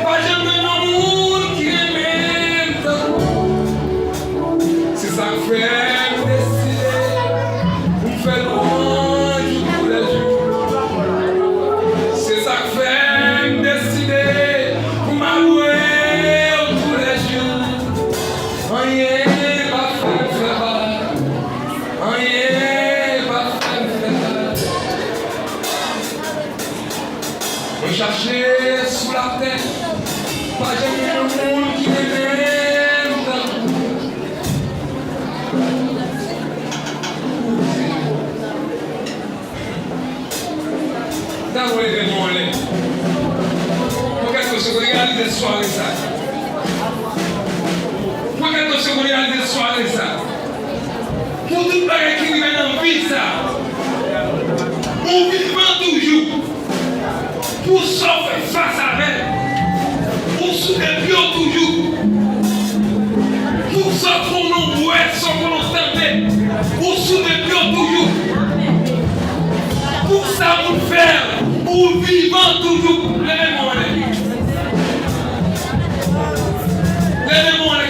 Pas jamais dans le monde qui est Pas jamais le monde qui m'aime. Dans le événement, pourquoi est-ce que je regarde des soirées ça? Pourquoi est-ce que je regarde des soirées ça? Pour tout le bagage qui vient dans la vie ça. On vivant toujours. Pour sauver face à elle. Pour soulever toujours. Pour ça qu'on nous voit, sans qu'on nous tente. Pour soulever toujours. Pour ça nous faire. Pour vivant toujours.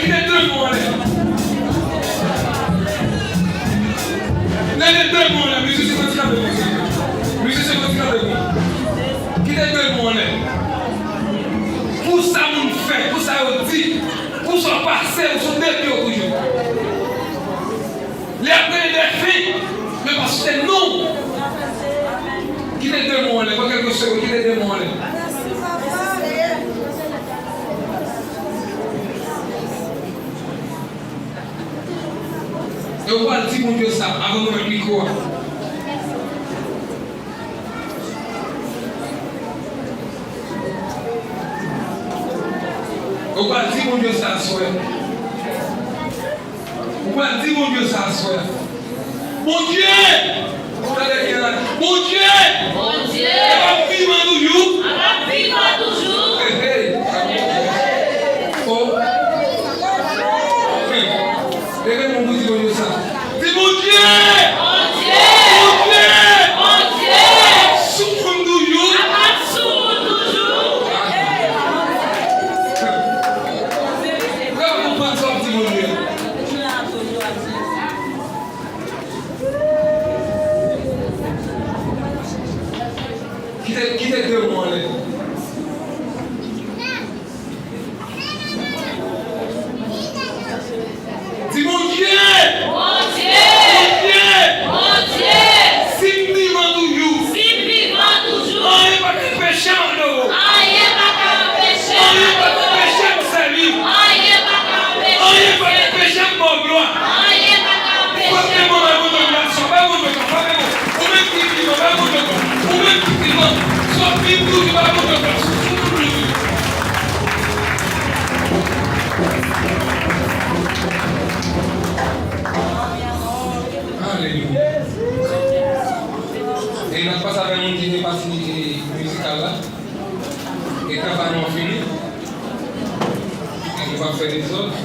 Qui est deux mots les deux mots là, monsieur c'est votre cadeau. Monsieur c'est votre cadeau. Qui est deux mots là? Pour ça nous fait, pour ça on dit, pour ça passer, pour ça dépier toujours. Les après des filles, mais parce que c'est non. Qui est deux mots là? Pas quelque chose, qui est deux mots là? Et on va dire mon Dieu ça avant de mettre le micro. On va dire mon Dieu ça soit. On va dire mon Dieu ça soit. Mon Dieu! Mon Dieu! Mon Dieu! Elle va vivre toujours. Elle va vivre toujours. Oh! Regardez mon Dieu ça. C'est mon Dieu! Mon Dieu! Mon Dieu! Mon Dieu! Souffre toujours. Elle va souffrir toujours. Comment vous pensez à mon Dieu? Qui est de moi là? Dis mon Dieu! Mon Dieu! Mon Dieu! Mon Dieu! Si vivant toujours. Si vivant toujours. On n'est pas de péché en nous. Aïe, pas de péché. On n'est pas de péché en salut. Aïe, pas de péché. On n'est pas de péché en mon gloire. Aïe, pas de péché. Pas mon amour de grâce, pas mon amour, pas mon amour. Ou même qui vit, pas mon amour. Ou même qui vit, soit vivre toujours, pas mon amour. Alléluia. Et il n'a pas ça avec une partie musicale là. Et quand on finit, on va faire les autres.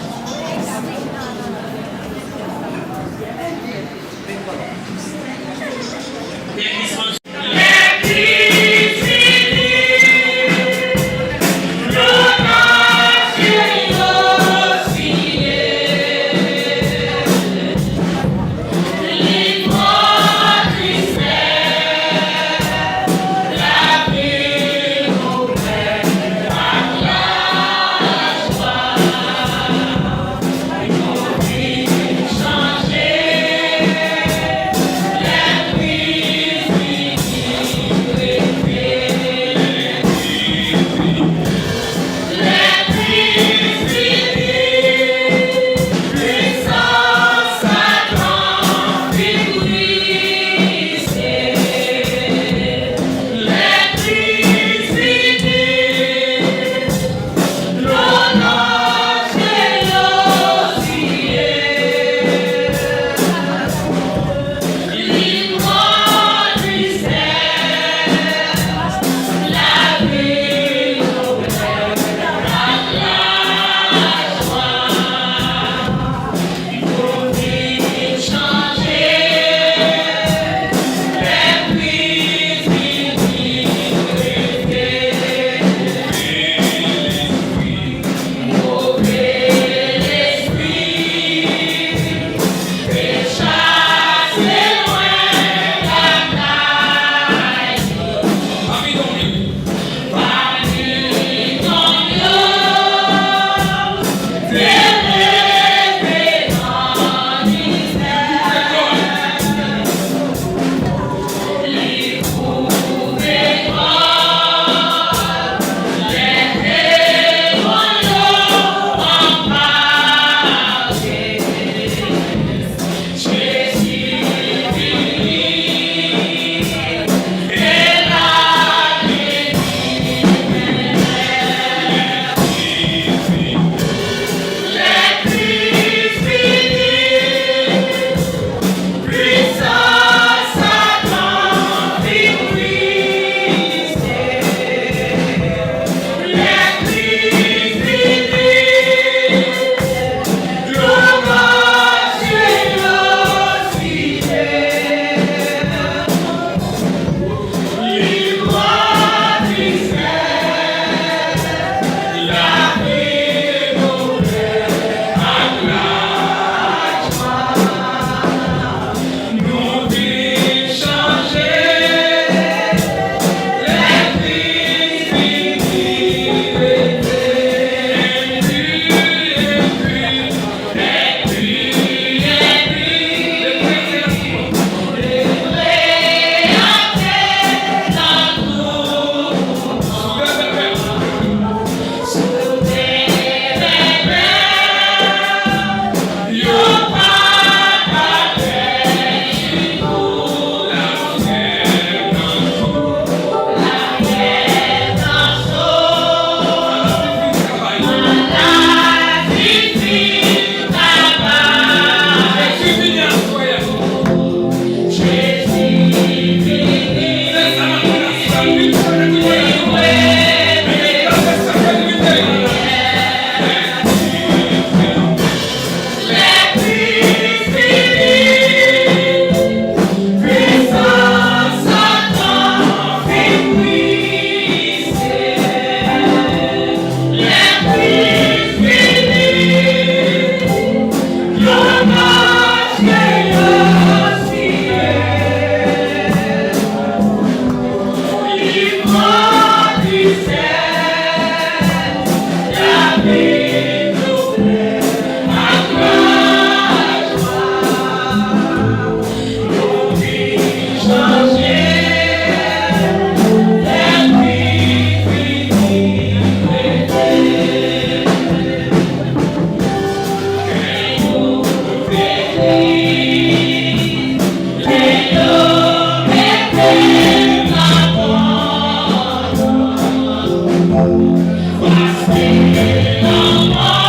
Changer en toi.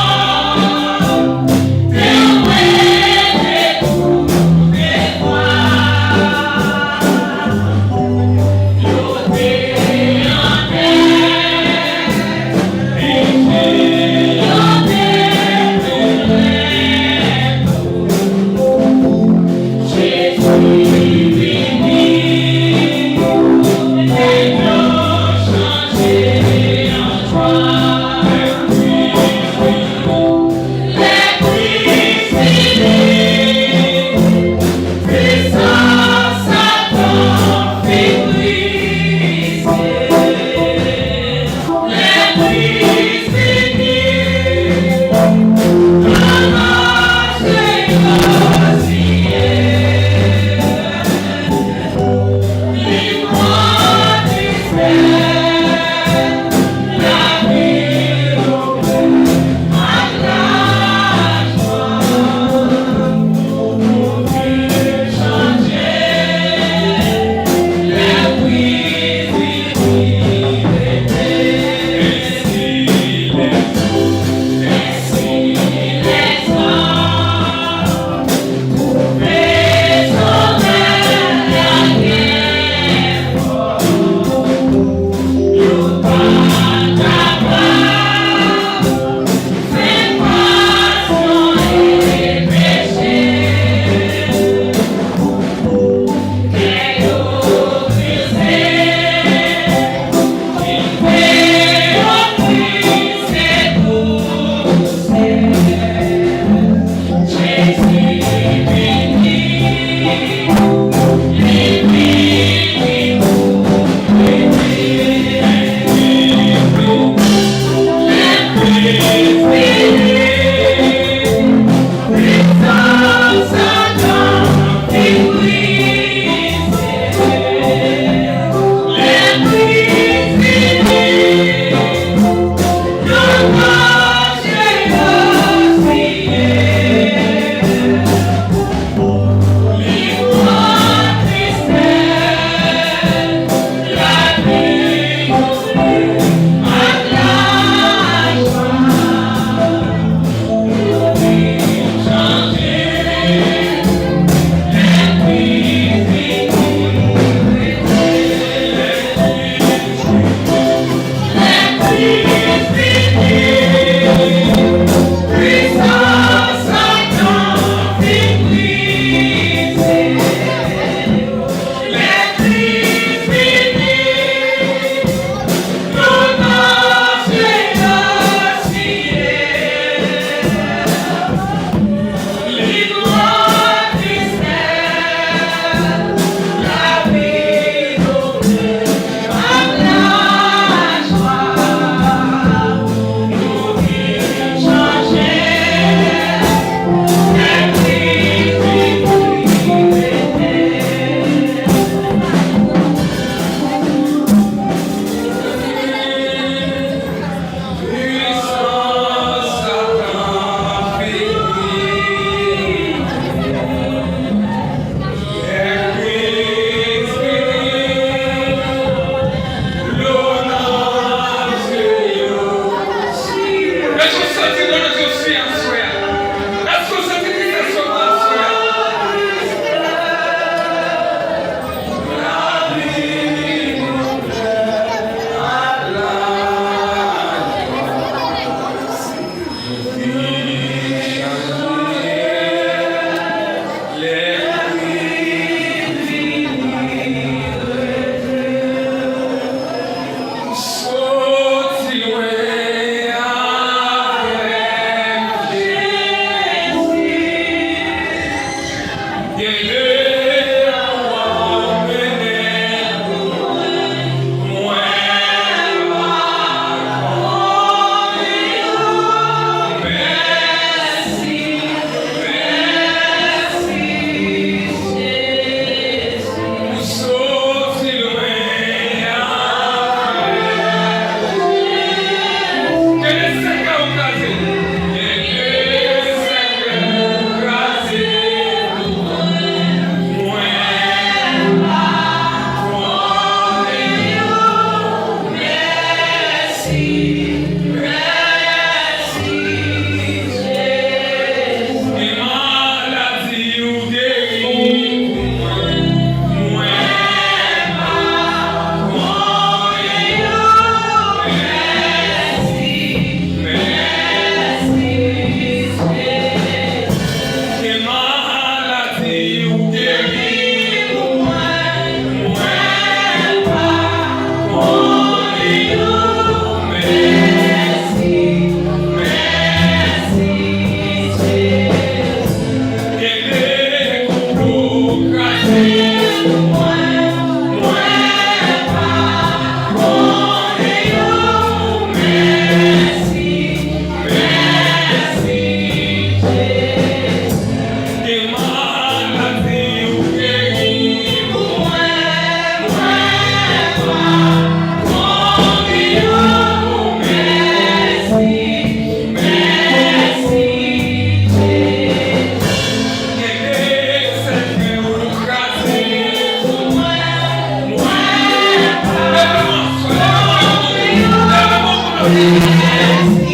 Merci.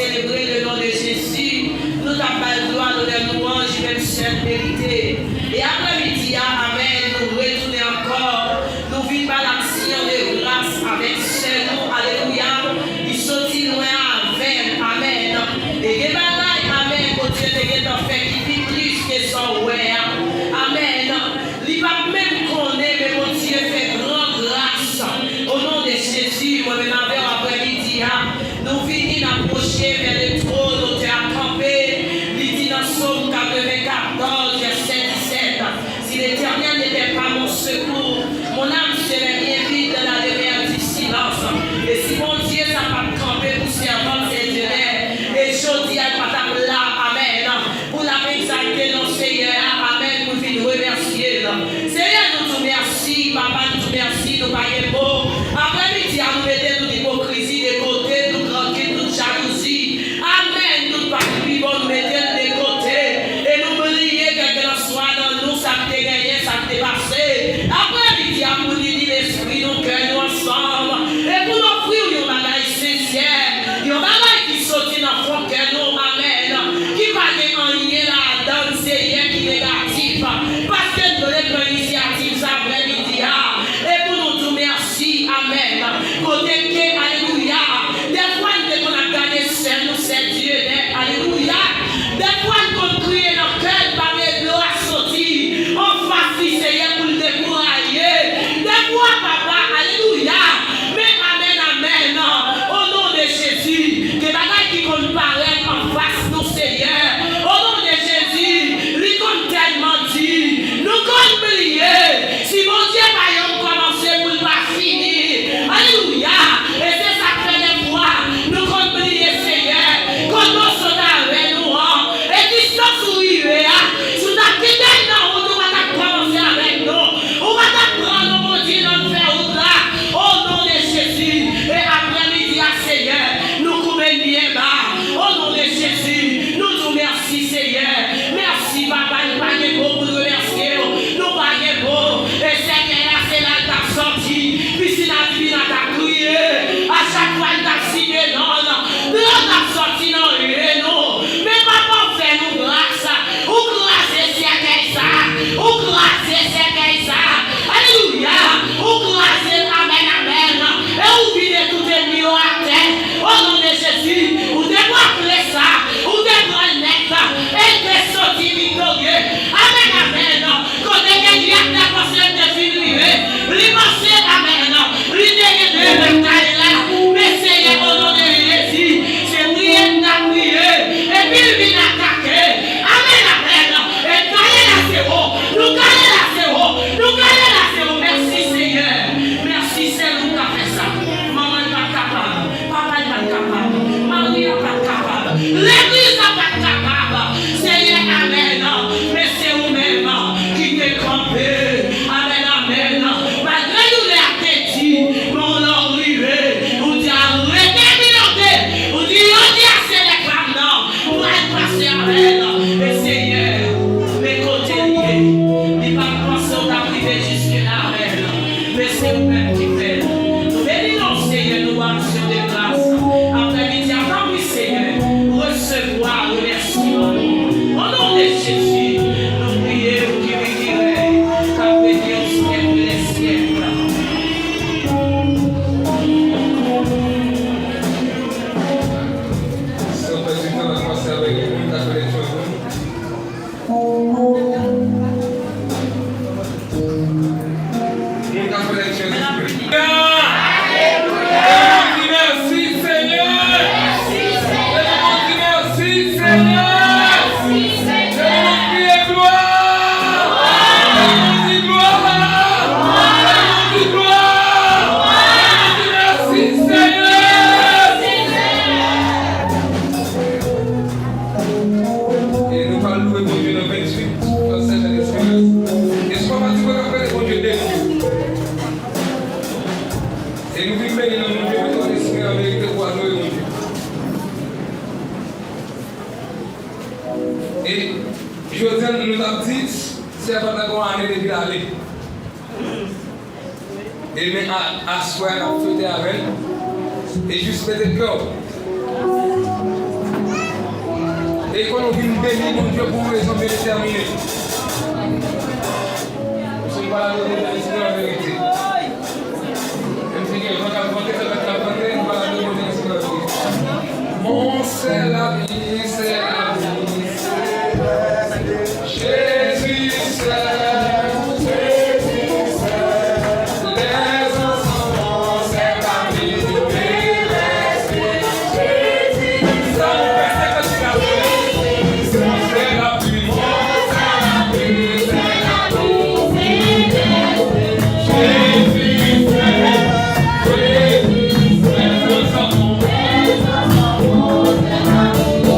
célébrer le nom de Jésus. Nous t'appelons gloire, l'honneur, louange, même seule vérité. Et après-midi, amen, nous retournons encore. Nous vivons par l'action de grâce avec nous. Alléluia. Il sortit loin avec. Amen. Et les bagailles, amen, pour Dieu, les gens fait qui vit plus que son ouais. Amen. Il va même connaître, mais mon Dieu fait grande grâce. Au nom de Jésus, moi-même, après-midi, nous venons approcher vers le trône, nous t'avons campé. Il dit dans Psaume 94, verset 17. Si l'Éternel n'était pas mon secours, mon âme serait bien vide dans la demeure du silence. Et si mon Dieu n'a pas campé pour servir ses élèves, et je dis à Madame là, amen, pour la exalter dans Seigneur, amen, pour venir remercier. Seigneur, nous te remercions, papa, nous te remercions, nous parlons beau. Après-midi, nous mettons toute hypocrisie de côté, toute rancune, toute jalousie. Amen, nous parlons plus bon, nous mettons de côté. Et nous prions que quel soit dans nous, ça t'est gagné, ça t'est passé. Après-midi, nous disons l'esprit, nous cœurs, nous ensemble. Et pour nous offrir, nous bagaille sincère. Nous bagaille qui sortit dans le fond que nous, amen. Qui va gagner en lien là-dedans, Seigneur, qui est négatif. Parce que nous avons une initiative, ça après-midi. Et pour nous dire merci, amen. Côté que, alléluia. Des fois, nous avons gagné seul, nous, c'est Dieu, alléluia. Des fois, nous avons crié dans le cœur, par les blocs à sortir. On facile, Seigneur, pour le décourager. Des fois, papa, alléluia. Mais amen, amen. Au nom de Jésus, des bagailles qui vont paraître en face, nous, Seigneur. Au nom de Jésus, lui comme tellement dit, nous comptons prier. Si mon Dieu va y commencer pour ne pas finir. Alléluia. Et c'est ça que fait des fois, nous comptons prier, Seigneur. Quand nous sommes avec nous, et qui sont sourire, sous ta petite dans on va commencer avec nous. On va t'apprendre, mon Dieu, notre faire au-delà. Au nom de Jésus. Et après-midi, Seigneur, nous coupons bien bas. Au nom de Jésus, nous nous merci, Seigneur. Merci, papa, nous pas de beau pour nous remercier. Nous pas de beau. Et Seigneur, c'est là que tu as sorti. Puis si la vie n'a crié, à chaque fois que tu as signé, non. Nous avons sorti dans le non. Mais papa, fais-nous grâce. Ou grâce, c'est ça. Ou grâce, c'est ça. Alléluia. Ou grâce, amen, amen. Et ou vide tout est mis à terre. Au nom de Jésus, ou dévoiler ça. Ou dévoiler net. Et de sortir victorieux. Amen, amen. Quand il y a la personne de finir, l'immense, amen. L'idée de bataille là. Mais Seigneur, au nom de Jésus, c'est prier, n'a prié. Et puis il vient attaquer. Amen, amen. Et gagner la zéro. Nous gagnons la zéro. Nous gagnons la zéro. Merci Seigneur. Merci, c'est nous qui a fait ça. Maman n'est pas capable. Papa n'est pas capable. Marie n'est pas capable. L'église n'est pas capable. Seigneur, amen. Mais c'est vous-même qui t'es campé. Amen, amen. Malgré nous les appétits, mon nom rivé. On dit arrêtez, milordé. On dit on dit assez les femmes, non. Pour être passé avec. Et Seigneur, mes côtés liés. Il va penser au arriver jusque-là, amen. Mais c'est vous-même qui faites. Nous bénissons, Seigneur, nous actions de grâce. Après-midi, avant oui, Seigneur, recevoir le remerciement. Au nom de Jésus, nous prions qui règne, car béni au siècle des siècles. Si on peut du temps à commencer avec une table de choses. Une table de choses. Merci Seigneur. Merci Seigneur. Et nous parlons de bon Dieu dans 28, verset de l'Espérance. Et ce moment, tu peux rappeler le bon Dieu des dieux. Et nous vivons bénis dans mon Dieu, mais ton esprit en vérité pour adorer mon Dieu. Et Josiane nous a dit, c'est pas d'accord à année depuis l'aller. Et mais à soir, à fêter avec, et juste mettre le cœur. Et quand on vient bénir mon Dieu pour une raison bien déterminée. C'est pas la vérité. Mon c'est la vie, c'est la vie, Jésus c'est. Thank you.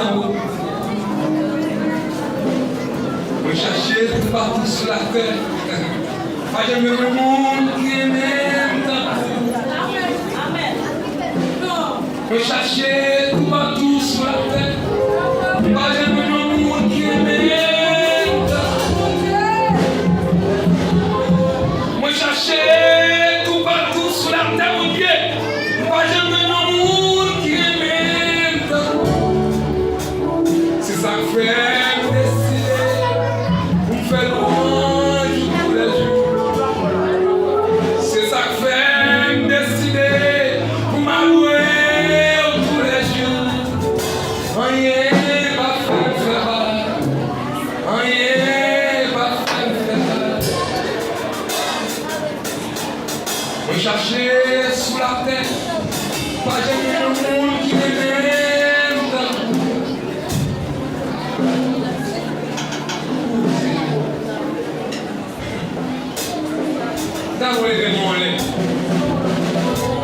tambour. Je cherchais tout partout sur la terre. Pas jamais le monde qui m'aime tambour. Je cherchais tout partout sur la terre. Pas jamais le monde qui m'aime tambour. Je cherchais tout partout sur la terre, mon Dieu. Pas jamais le monde qui m'aime tambour. C'est ça que fait. C'est ça que fait me décider pour m'allouer tous les jours. Rien va faire mal, rien va faire mal. On cherchait sous la terre, pas jamais le monde qui m'aime d'amour. Vous levez mon lait.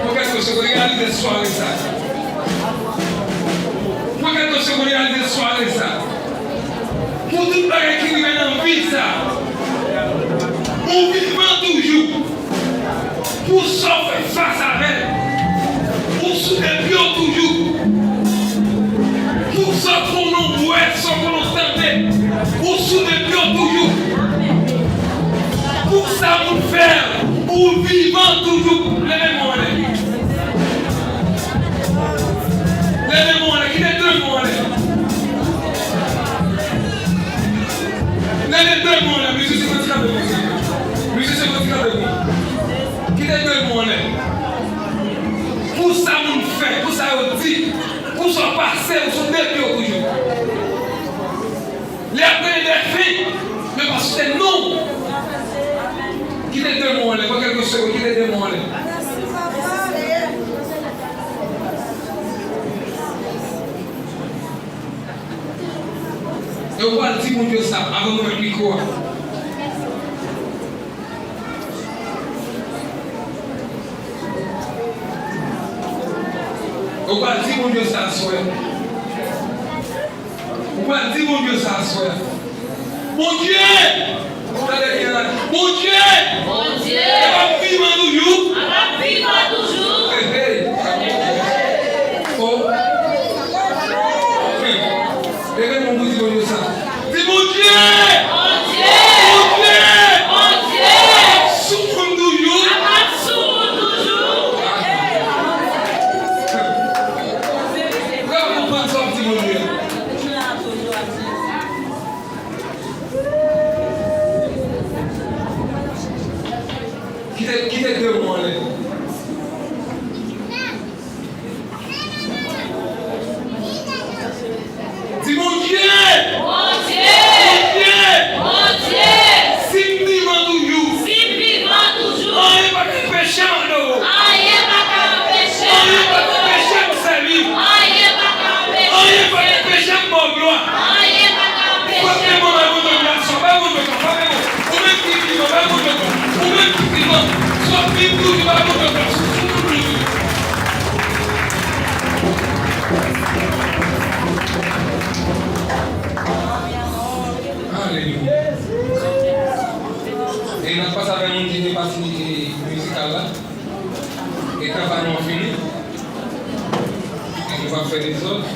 Pourquoi est-ce que je regarde des soirées ça? Pourquoi est-ce que je regarde des soirées ça? Pour tout le bagage qui vient dans la vie ça. On vivant toujours. Pour s'offrir face à elle. Pour soutenir toujours. Pour ça qu'on nous voit, sans qu'on nous tente. Pour soutenir toujours. Pour ça nous faire. Pour vivant toujours, levez-moi levez-moi qui est deux mois levez-moi monsieur c'est votre avec monsieur c'est votre avec qui est deux mois pour ça nous fait, pour ça on dit, pour ça passer, pour ça depuis toujours les après des filles, mais parce que non. Qui est deux mois, pas quelque chose, qui est deux mois. Et on va dire mon Dieu ça avant de mettre le micro. On va dire mon Dieu ça soit. On va dire mon Dieu ça soit. Mon Dieu! Mon Dieu! Mon Dieu! Elle va vivre toujours! Elle va vivre toujours! Oh! Levez mon bout, dis mon Dieu ça! Dis mon Dieu! Mon Dieu! Mon Dieu! Souffre toujours! Elle va souffrir toujours! Pourquoi vous prenez ça, dis mon Dieu? Qui est deux mois là? Dis mon Dieu! Mon Dieu! Mon Dieu! Si vivant toujours! Si vivant toujours! On n'est pas de péché en nous! On n'est pas de péché! On n'est pas de péché pour sa vie! On n'est pas de péché! On n'est pas de péché pour mon gloire! On n'est pas de péché! Pas de mon amour de grâce, pas mon de grâce, pas mon. Ou même qui vit, pas mon de grâce. Ou même qui vit, soit vivre tout, pas mon de grâce. Alléluia. Et nous passons avec une petite partie musicale là. Et quand nous avons fini, et nous allons faire des autres.